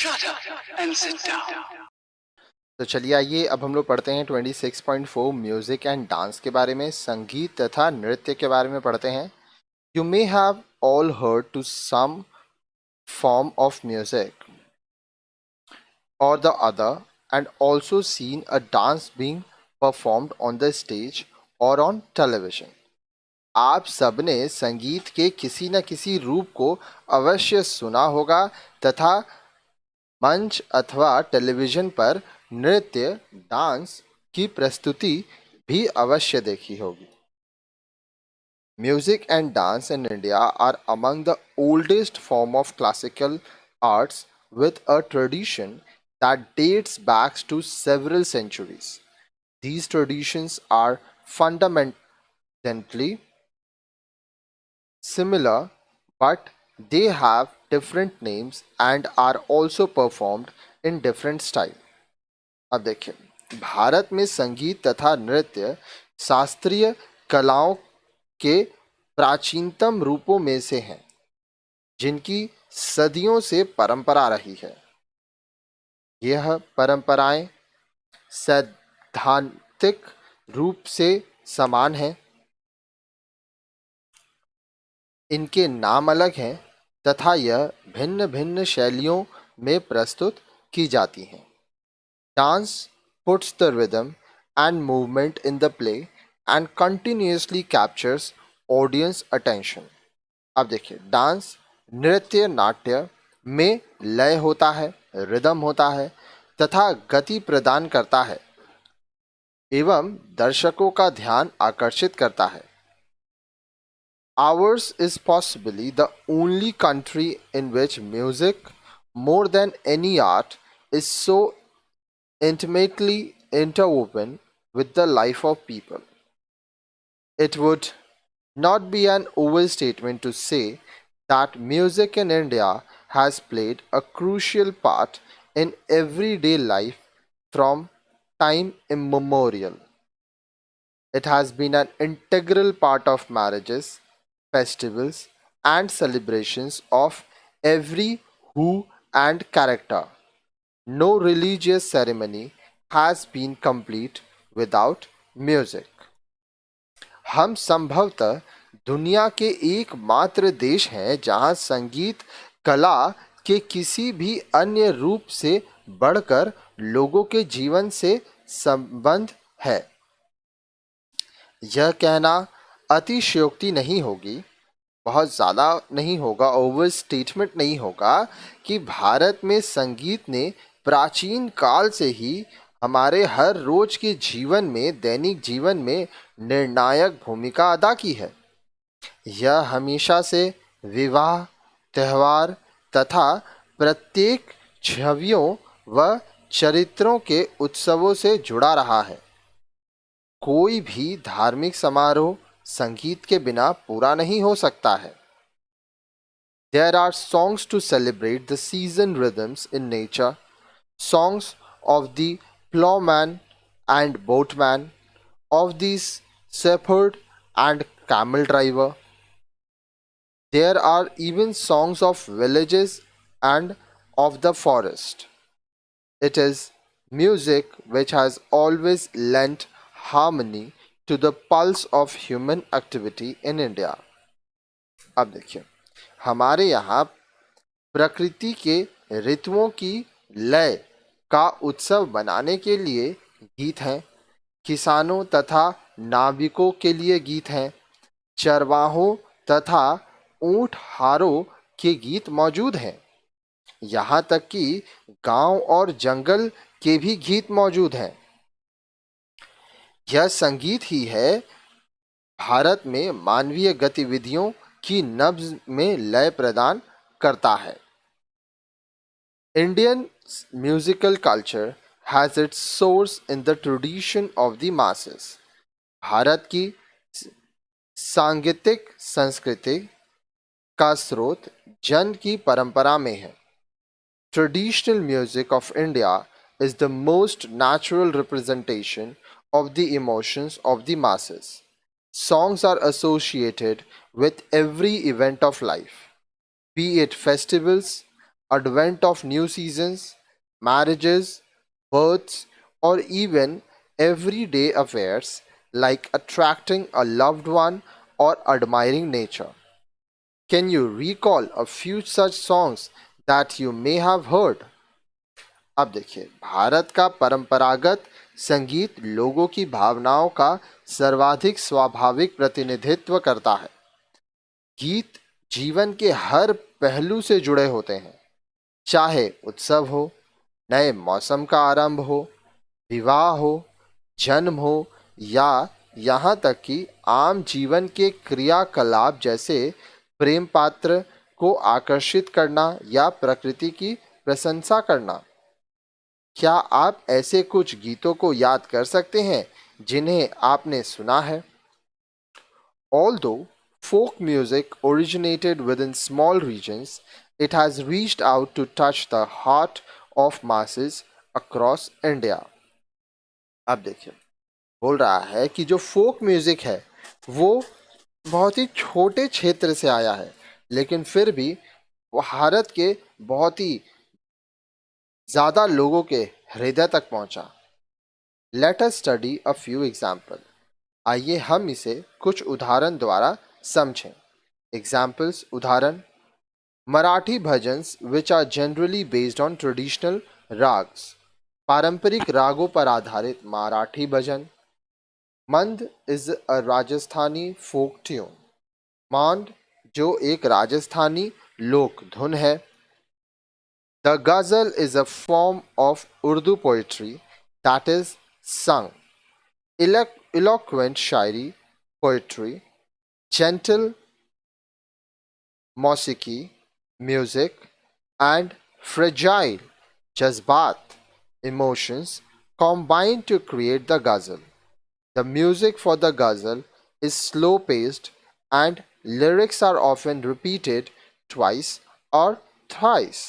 Shut up and sit down. तो चलिए आइए अब हम लोग पढ़ते हैं 26.4 म्यूजिक एंड डांस के बारे में, संगीत तथा नृत्य के बारे में पढ़ते हैं। You may have all heard to some form of music or the other and also seen a dance being performed on the stage or on television. आप सबने संगीत के किसी न किसी रूप को अवश्य सुना होगा तथा मंच अथवा टेलीविजन पर नृत्य डांस की प्रस्तुति भी अवश्य देखी होगी। Music and dance in India are among the oldest form of classical arts with a tradition that dates back to several centuries. These traditions are fundamentally similar, but they have different names and are also performed in different style. अब देखिए, भारत में संगीत तथा नृत्य शास्त्रीय कलाओं के प्राचीनतम रूपों में से हैं, जिनकी सदियों से परंपरा रही है। यह परंपराएं सैद्धांतिक रूप से समान हैं, इनके नाम अलग हैं तथा यह भिन्न भिन्न शैलियों में प्रस्तुत की जाती हैं। Dance puts the rhythm and movement in the play and continuously captures audience attention. अब देखिए, डांस नृत्य नाट्य में लय होता है, रिदम होता है तथा गति प्रदान करता है एवं दर्शकों का ध्यान आकर्षित करता है। Ours is possibly the only country in which music, more than any art, is so intimately interwoven with the life of people. It would not be an overstatement to say that music in India has played a crucial part in everyday life from time immemorial. It has been an integral part of marriages, festivals, and celebrations of every hue and character. No religious ceremony has been complete without music. हम संभवतः दुनिया के एकमात्र देश हैं जहां संगीत कला के किसी भी अन्य रूप से बढ़कर लोगों के जीवन से संबंध है। यह कहना अतिशयोक्ति नहीं होगी, बहुत ज़्यादा नहीं होगा, ओवर स्टेटमेंट नहीं होगा कि भारत में संगीत ने प्राचीन काल से ही हमारे हर रोज के जीवन में, दैनिक जीवन में निर्णायक भूमिका अदा की है। यह हमेशा से विवाह, त्योहार तथा प्रत्येक छवियों व चरित्रों के उत्सवों से जुड़ा रहा है। कोई भी धार्मिक समारोह संगीत के बिना पूरा नहीं हो सकता है। There are songs to celebrate the season rhythms in nature, songs of the plowman and boatman, of the shepherd and camel driver. There are even songs of villages and of the forest. It is music which has always lent harmony to the pulse of human activity in India. अब देखिए, हमारे यहाँ प्रकृति के ऋतुओं की लय का उत्सव बनाने के लिए गीत हैं, किसानों तथा नाविकों के लिए गीत हैं, चरवाहों तथा ऊंटहारों के गीत मौजूद हैं, यहाँ तक कि गांव और जंगल के भी गीत मौजूद हैं। यह संगीत ही है भारत में मानवीय गतिविधियों की नब्ज में लय प्रदान करता है। Indian musical culture has its source in the tradition of the masses. Bharat की सांगीतिक संस्कृति का स्रोत जन की परंपरा में है। Traditional music of India is the most natural representation of the emotions of the masses. Songs are associated with every event of life, be it festivals, advent of new seasons, marriages, births, or even everyday affairs like attracting a loved one or admiring nature. Can you recall a few such songs that you may have heard? अब देखिए, भारत का परंपरागत संगीत लोगों की भावनाओं का सर्वाधिक स्वाभाविक प्रतिनिधित्व करता है। गीत जीवन के हर पहलू से जुड़े होते हैं, चाहे उत्सव हो, नए मौसम का आरंभ हो, विवाह हो, जन्म हो या यहाँ तक कि आम जीवन के क्रियाकलाप जैसे प्रेम पात्र को आकर्षित करना या प्रकृति की प्रशंसा करना। क्या आप ऐसे कुछ गीतों को याद कर सकते हैं जिन्हें आपने सुना है? Although folk music originated within small regions, it has reached out to touch the heart of masses across India. अब देखिए, बोल रहा है कि जो फोक म्यूजिक है वो बहुत ही छोटे क्षेत्र से आया है, लेकिन फिर भी भारत के बहुत ही ज़्यादा लोगों के हृदय तक पहुंचा। Let us study a few example. आइए हम इसे कुछ उदाहरण द्वारा समझें। एग्जाम्पल्स, उदाहरण: Marathi bhajans which are generally based on traditional ragas, पारंपरिक रागों पर आधारित मराठी भजन। Mand is a Rajasthani folk tune, Maand जो एक राजस्थानी लोक धुन है। The ghazal is a form of Urdu poetry that is sung, eloquent shayari poetry, gentle mausiqi music, and fragile jazbat emotions combine to create the ghazal. The music for the ghazal is slow paced and lyrics are often repeated twice or thrice.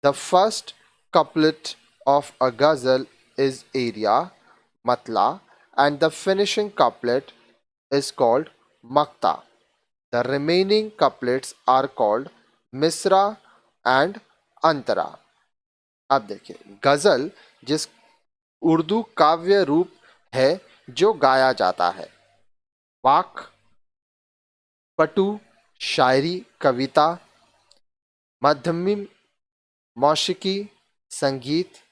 The first couplet of a ghazal is area, matla, and the finishing couplet is called makta. The remaining couplets are called misra and antara. अब देखिए, गजल जिस उर्दू काव्य रूप है जो गाया जाता है। वाक, पटु, शायरी, कविता, मध्यमी मौशिकी, संगीत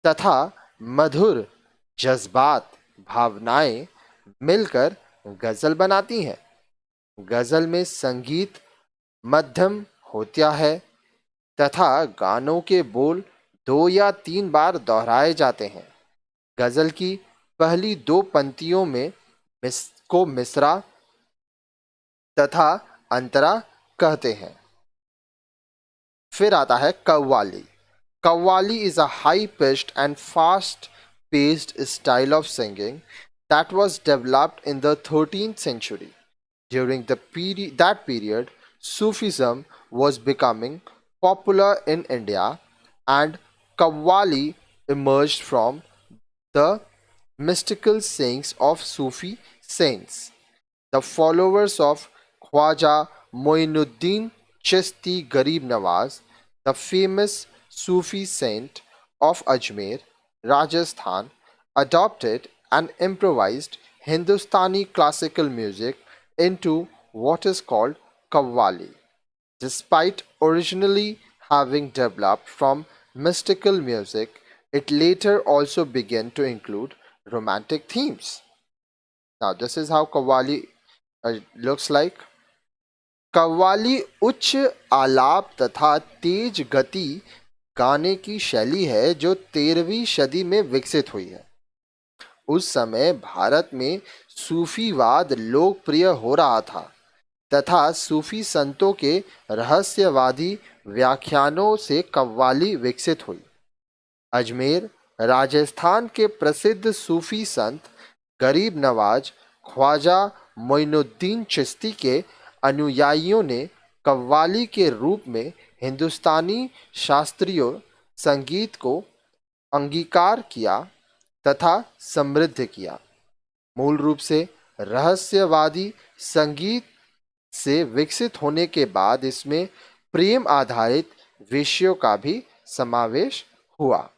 तथा मधुर जज्बात भावनाएं मिलकर गजल बनाती हैं। गजल में संगीत मध्यम होता है तथा गानों के बोल 2 या 3 बार दोहराए जाते हैं। गजल की पहली 2 पंक्तियों में को मिसरा तथा अंतरा कहते हैं। फिर आता है qawwali. Qawwali is a high-pitched and fast-paced style of singing that was developed in the 13th century. During that period, Sufism was becoming popular in India, and Qawwali emerged from the mystical sayings of Sufi saints. The followers of Khwaja Moinuddin Chishti Garib Nawaz, the famous Sufi saint of Ajmer, Rajasthan, adopted and improvised Hindustani classical music into what is called Qawwali. Despite originally having developed from mystical music, it later also began to include romantic themes. Now, this is how Qawwali looks like. Qawwali उच्च आलाप तथा तेज गति गाने की शैली है जो 13वीं सदी में विकसित हुई है। उस समय भारत में सूफीवाद लोकप्रिय हो रहा था तथा सूफी संतों के रहस्यवादी व्याख्यानों से कव्वाली विकसित हुई। अजमेर, राजस्थान के प्रसिद्ध सूफी संत गरीब नवाज ख्वाजा मोइनुद्दीन चिश्ती के अनुयायियों ने कव्वाली के रूप में हिंदुस्तानी शास्त्रीय संगीत को अंगीकार किया तथा समृद्ध किया। मूल रूप से रहस्यवादी संगीत से विकसित होने के बाद इसमें प्रेम आधारित विषयों का भी समावेश हुआ।